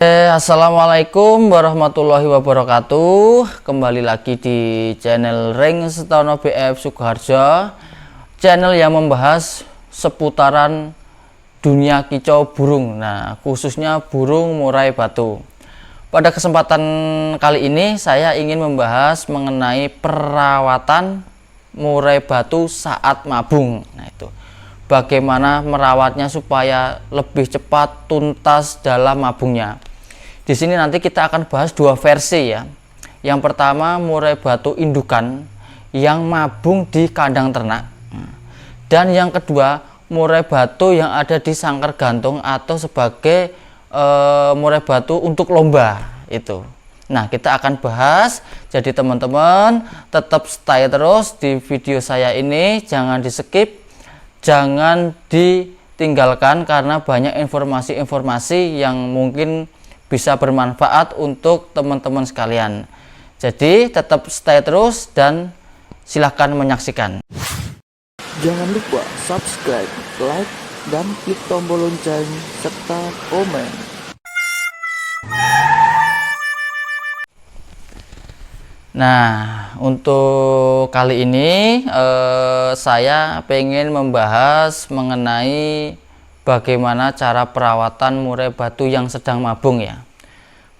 Assalamualaikum warahmatullahi wabarakatuh. Kembali lagi di channel Ring Setono BF Sukoharjo, channel yang membahas seputaran dunia kicau burung, nah khususnya burung murai batu. Pada kesempatan kali ini saya ingin membahas mengenai perawatan murai batu saat mabung. Nah itu bagaimana merawatnya supaya lebih cepat tuntas dalam mabungnya. Di sini nanti kita akan bahas dua versi ya. Yang pertama murai batu indukan yang mabung di kandang ternak. Dan yang kedua murai batu yang ada di sangkar gantung atau sebagai murai batu untuk lomba itu. Nah, kita akan bahas. Jadi teman-teman tetap stay terus di video saya ini, jangan di-skip, jangan ditinggalkan karena banyak informasi-informasi yang mungkin bisa bermanfaat untuk teman-teman sekalian. Jadi tetap stay terus dan silahkan menyaksikan. Jangan lupa subscribe, like, dan klik tombol lonceng serta komen. Nah, untuk kali ini saya pengen membahas mengenai bagaimana cara perawatan murai batu yang sedang mabung ya.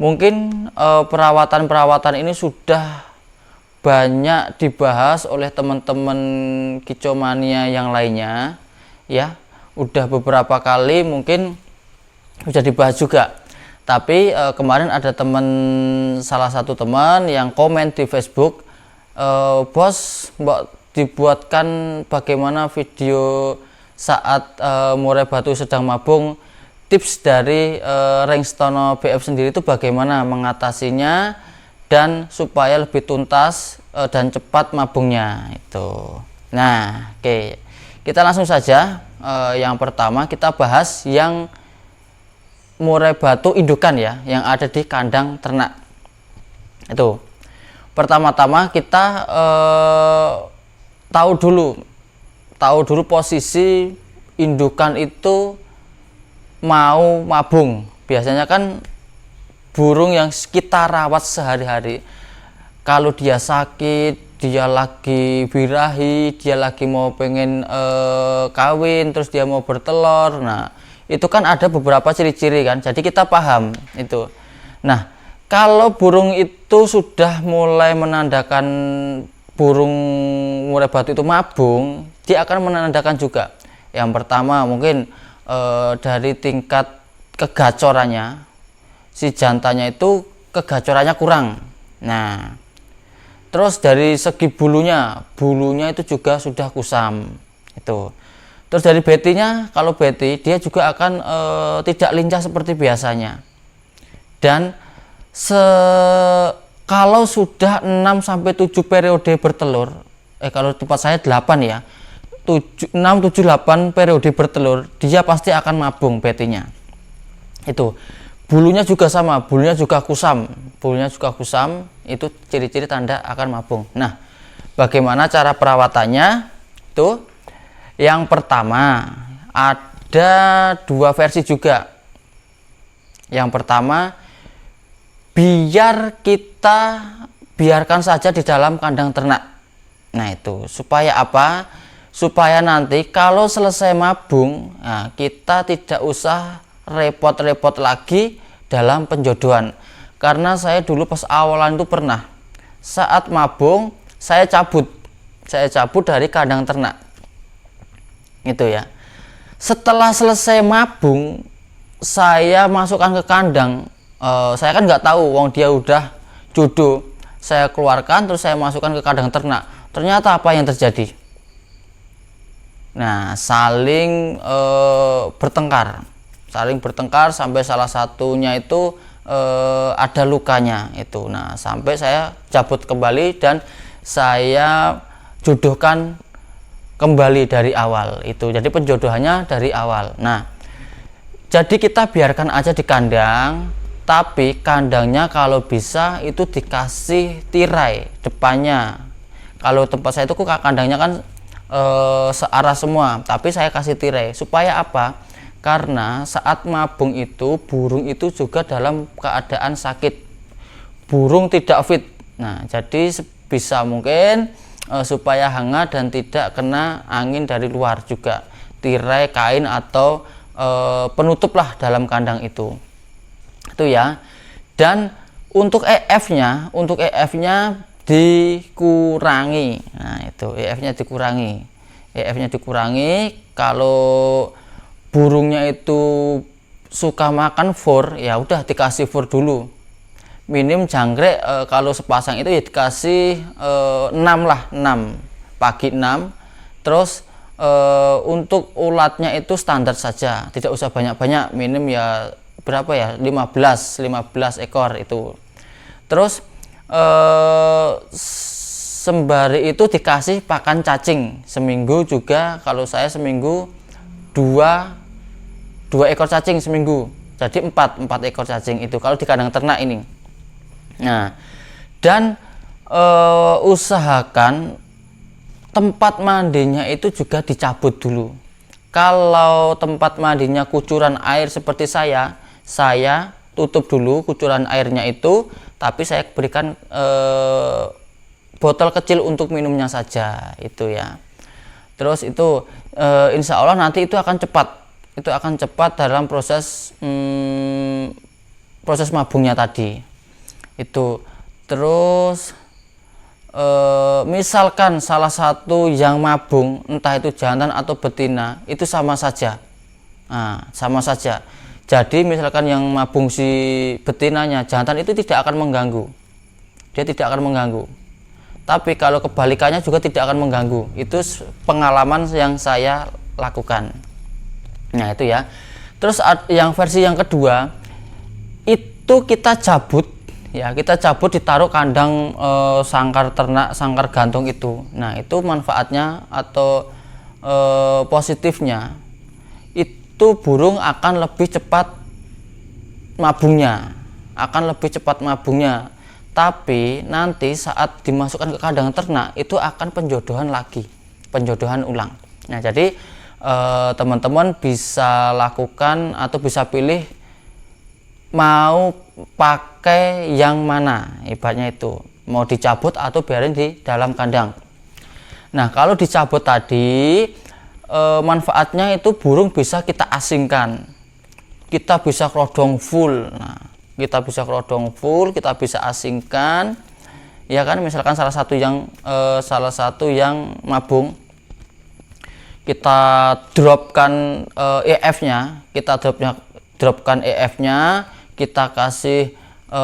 Mungkin perawatan ini sudah banyak dibahas oleh teman-teman kicau mania yang lainnya ya. Udah beberapa kali mungkin sudah dibahas juga. Tapi kemarin ada salah satu teman yang komen di Facebook, bos, dibuatkan bagaimana video saat murai batu sedang mabung, tips dari Ring Setono BF sendiri itu bagaimana mengatasinya dan supaya lebih tuntas dan cepat mabungnya itu. Nah, oke. Kita langsung saja. Yang pertama kita bahas yang murai batu indukan ya, yang ada di kandang ternak. Itu. Pertama-tama kita tahu dulu posisi indukan itu mau mabung. Biasanya kan burung yang kita rawat sehari-hari, kalau dia sakit, dia lagi birahi, dia lagi mau pengen kawin, terus dia mau bertelur. Nah itu kan ada beberapa ciri-ciri kan, jadi kita paham itu. Nah kalau burung itu sudah mulai menandakan burung murai batu itu mabung, dia akan menandakan juga. Yang pertama mungkin dari tingkat kegacorannya, si jantannya itu kegacorannya kurang. Nah, terus dari segi bulunya itu juga sudah kusam. Itu. Terus dari betinya, kalau beti dia juga akan tidak lincah seperti biasanya. Dan kalau sudah 6-7 periode bertelur, kalau tempat saya 8 ya, 6-7-8 periode bertelur, dia pasti akan mabung betinya. Itu. Bulunya juga sama, bulunya juga kusam, itu ciri-ciri tanda akan mabung. Nah, bagaimana cara perawatannya? Itu yang pertama ada dua versi juga. Yang pertama, biarkan saja di dalam kandang ternak. Nah itu supaya apa? Supaya nanti kalau selesai mabung, nah, kita tidak usah repot-repot lagi dalam penjodohan. Karena saya dulu pas awalan itu pernah saat mabung saya cabut dari kandang ternak itu ya. Setelah selesai mabung saya masukkan ke kandang, saya kan nggak tahu wong dia udah jodoh, saya keluarkan terus saya masukkan ke kandang ternak. Ternyata apa yang terjadi? Nah, saling bertengkar sampai salah satunya itu ada lukanya itu. Nah, sampai saya cabut kembali dan saya jodohkan kembali dari awal itu. Jadi penjodohannya dari awal. Nah, jadi kita biarkan aja di kandang, tapi kandangnya kalau bisa itu dikasih tirai depannya. Kalau tempat saya itu kandangnya kan searah semua, tapi saya kasih tirai supaya apa? Karena saat mabung itu burung itu juga dalam keadaan sakit, burung tidak fit. Nah, jadi bisa mungkin supaya hangat dan tidak kena angin dari luar juga, tirai, kain atau penutup lah dalam kandang itu ya. Dan untuk EF-nya dikurangi. Nah, itu EF-nya dikurangi. Kalau burungnya itu suka makan fur, ya udah dikasih fur dulu. Minim jangkrik kalau sepasang itu ya dikasih 6 lah, 6 pagi 6. Terus untuk ulatnya itu standar saja, tidak usah banyak-banyak, minim ya berapa ya, 15 ekor itu. Terus sembari itu dikasih pakan cacing seminggu juga. Kalau saya seminggu 2 ekor cacing seminggu, jadi 4 ekor cacing itu kalau di kandang ternak ini. Nah, dan usahakan tempat mandinya itu juga dicabut dulu. Kalau tempat mandinya kucuran air seperti saya tutup dulu kucuran airnya itu, tapi saya berikan botol kecil untuk minumnya saja itu ya. Terus itu insya Allah nanti itu akan cepat dalam proses mabungnya tadi itu. Terus misalkan salah satu yang mabung, entah itu jantan atau betina, itu sama saja. Nah, sama saja. Jadi misalkan yang mabung si betinanya, jantan itu tidak akan mengganggu. Dia tidak akan mengganggu. Tapi kalau kebalikannya juga tidak akan mengganggu. Itu pengalaman yang saya lakukan. Nah, itu ya. Terus yang versi yang kedua, itu kita cabut ya, ditaruh kandang sangkar ternak, sangkar gantung itu. Nah, itu manfaatnya atau positifnya itu burung akan lebih cepat mabungnya, tapi nanti saat dimasukkan ke kandang ternak itu akan penjodohan ulang. Nah, jadi teman-teman bisa lakukan atau bisa pilih mau pakai yang mana, ibaratnya itu mau dicabut atau biarin di dalam kandang. Nah, kalau dicabut tadi manfaatnya itu burung bisa kita asingkan, kita bisa kerodong full. Nah, kita bisa asingkan ya kan. Misalkan salah satu yang mabung, kita dropkan EF-nya, kita kasih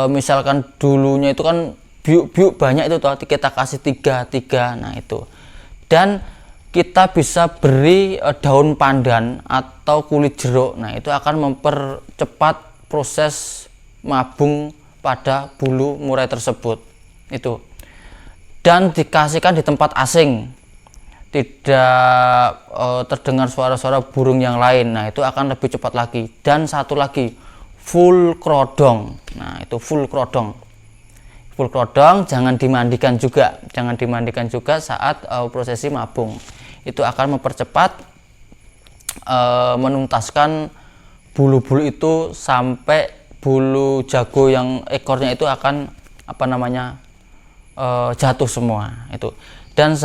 misalkan dulunya itu kan biuk banyak itu tuh, kita kasih 3. Nah, itu. Dan kita bisa beri daun pandan atau kulit jeruk. Nah, itu akan mempercepat proses mabung pada bulu murai tersebut itu. Dan dikasihkan di tempat asing, tidak terdengar suara-suara burung yang lain. Nah, itu akan lebih cepat lagi. Dan satu lagi, full krodong. Nah, itu full krodong, jangan dimandikan juga saat prosesi mabung. Itu akan mempercepat menuntaskan bulu-bulu itu sampai bulu jago yang ekornya itu akan jatuh semua itu. Dan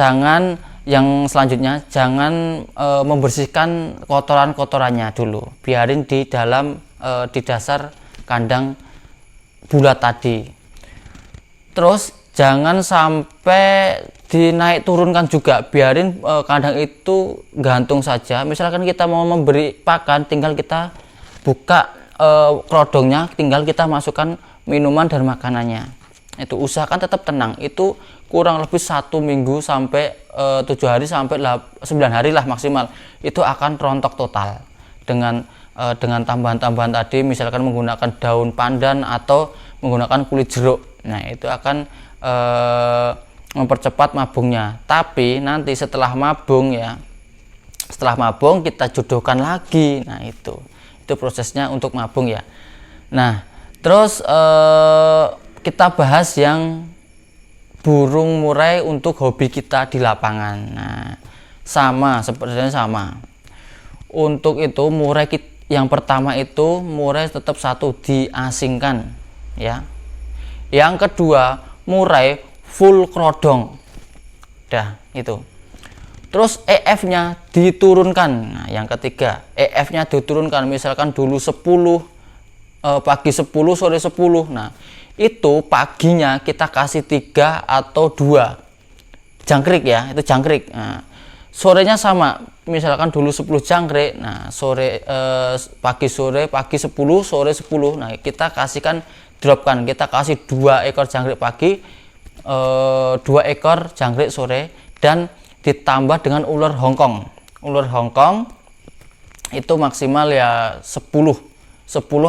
yang selanjutnya jangan membersihkan kotorannya dulu, biarin di dalam di dasar kandang bulat tadi. Terus jangan sampai dinaik turunkan juga, biarin kandang itu gantung saja. Misalkan kita mau memberi pakan, tinggal kita buka kerodongnya, tinggal kita masukkan minuman dan makanannya. Itu usahakan tetap tenang. Itu kurang lebih 1 minggu sampai 7 hari sampai 9 hari lah maksimal. Itu akan rontok total dengan tambahan-tambahan tadi, misalkan menggunakan daun pandan atau menggunakan kulit jeruk. Nah, itu akan mempercepat mabungnya. Tapi nanti setelah mabung kita jodohkan lagi. Nah, itu prosesnya untuk mabung ya. Nah, terus kita bahas yang burung murai untuk hobi kita di lapangan. Nah, sepertinya sama. Untuk itu murai yang pertama itu murai tetap satu diasingkan ya. Yang kedua murai full krodong. Dah itu. Terus EF-nya diturunkan. Nah, yang ketiga, EF-nya diturunkan. Misalkan dulu 10 pagi 10 sore 10. Nah, itu paginya kita kasih 3 atau 2 jangkrik ya, itu jangkrik. Nah, sorenya sama. Misalkan dulu 10 jangkrik. Nah, pagi 10 sore 10. Nah, kita kasihkan dropkan. Kita kasih 2 ekor jangkrik pagi, 2 ekor jangkrik sore, dan ditambah dengan ular Hongkong. Ular Hongkong itu maksimal ya 10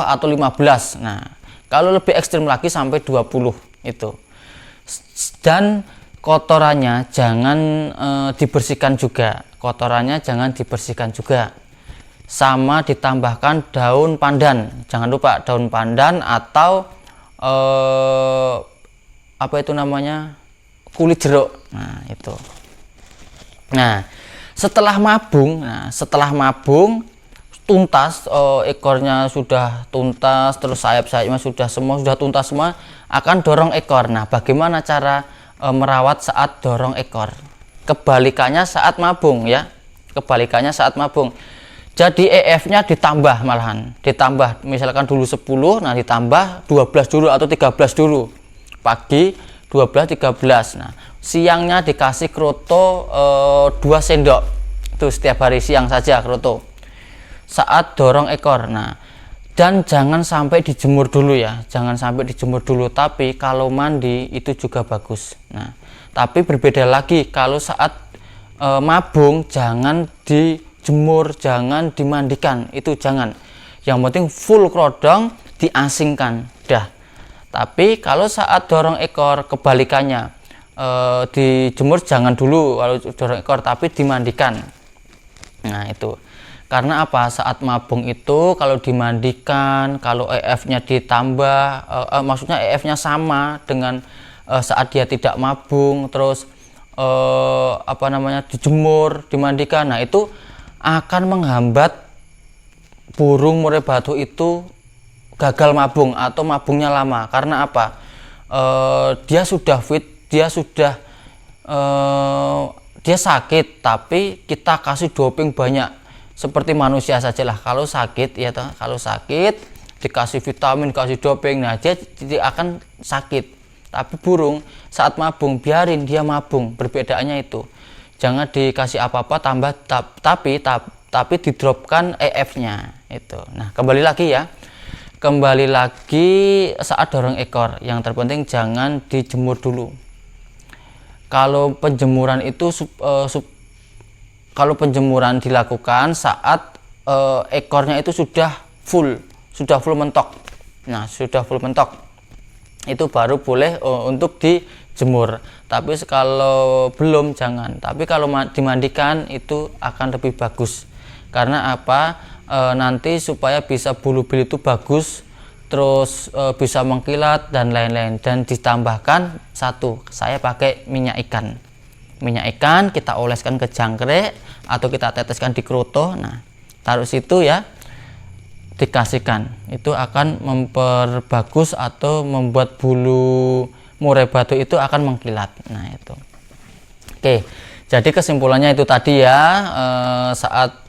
atau 15. Nah, kalau lebih ekstrim lagi sampai 20 itu. Dan kotorannya jangan dibersihkan juga. Kotorannya jangan dibersihkan juga. Sama ditambahkan daun pandan. Jangan lupa daun pandan atau apa itu namanya? Kulit jeruk. Nah, itu. Nah, setelah mabung tuntas, ekornya sudah tuntas, terus sayap-sayapnya sudah tuntas semua, akan dorong ekor. Nah, bagaimana cara merawat saat dorong ekor? Kebalikannya saat mabung ya. Kebalikannya saat mabung. Jadi EF-nya ditambah malahan. Ditambah misalkan dulu 10, nah ditambah 12 dulu atau 13 dulu. Pagi 12 13. Nah, siangnya dikasih kroto 2 sendok. Itu setiap hari siang saja kroto. Saat dorong ekor. Nah, dan jangan sampai dijemur dulu ya. Jangan sampai dijemur dulu, tapi kalau mandi itu juga bagus. Nah, tapi berbeda lagi kalau saat mabung jangan dijemur, jangan dimandikan. Itu jangan. Yang penting full krodong diasingkan. Dah. Tapi kalau saat dorong ekor kebalikannya, dijemur jangan dulu kalau dorong ekor, tapi dimandikan. Nah, itu karena apa? Saat mabung itu kalau dimandikan, kalau EF-nya ditambah, maksudnya EF-nya sama dengan saat dia tidak mabung, terus apa namanya, dijemur, dimandikan. Nah, itu akan menghambat burung murai batu itu gagal mabung atau mabungnya lama. Karena apa? Dia sudah fit, dia sakit, tapi kita kasih doping banyak seperti manusia sajalah. Kalau sakit ya toh, kalau sakit dikasih vitamin, kasih doping, nah dia tidak akan sakit. Tapi burung saat mabung biarin dia mabung, perbedaannya itu. Jangan dikasih apa-apa tambah, tapi didropkan EF-nya itu. Nah, kembali lagi saat dorong ekor, yang terpenting jangan dijemur dulu. Kalau penjemuran itu kalau penjemuran dilakukan saat ekornya itu sudah full mentok. Nah, sudah full mentok itu baru boleh untuk dijemur. Tapi kalau belum jangan. Tapi kalau dimandikan itu akan lebih bagus. Karena apa? Nanti supaya bisa bulu-bulu itu bagus, terus bisa mengkilat dan lain-lain. Dan ditambahkan satu, saya pakai minyak ikan kita oleskan ke jangkrik atau kita teteskan di kroto. Nah, taruh situ ya, dikasihkan, itu akan memperbagus atau membuat bulu murai batu itu akan mengkilat. Nah, itu oke. Jadi kesimpulannya itu tadi ya, saat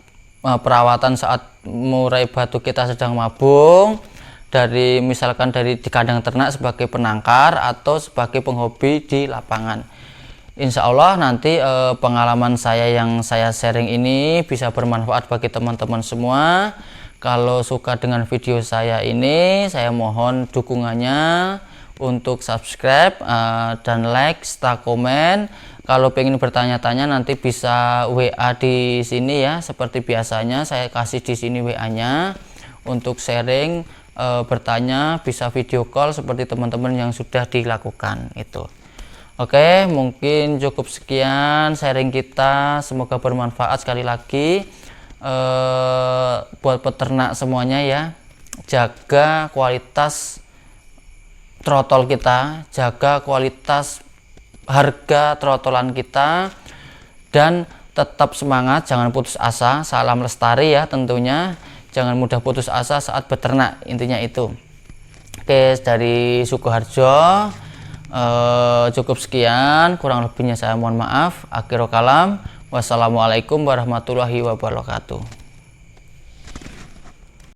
perawatan saat murai batu kita sedang mabung, misalkan di kandang ternak sebagai penangkar atau sebagai penghobi di lapangan. Insya Allah nanti pengalaman saya yang saya sharing ini bisa bermanfaat bagi teman-teman semua. Kalau suka dengan video saya ini, saya mohon dukungannya untuk subscribe dan like serta komen. Kalau pengen bertanya-tanya nanti bisa WA di sini ya, seperti biasanya saya kasih di sini WA-nya untuk sharing, bertanya, bisa video call seperti teman-teman yang sudah dilakukan itu. Oke, mungkin cukup sekian sharing kita, semoga bermanfaat. Sekali lagi buat peternak semuanya ya, jaga kualitas trotol kita, jaga kualitas harga trotolan kita, dan tetap semangat, jangan putus asa. Salam lestari ya tentunya. jangan mudah putus asa saat beternak, intinya itu. Oke, dari Sukoharjo cukup sekian, kurang lebihnya saya mohon maaf. Akhirul kalam, wassalamualaikum warahmatullahi wabarakatuh.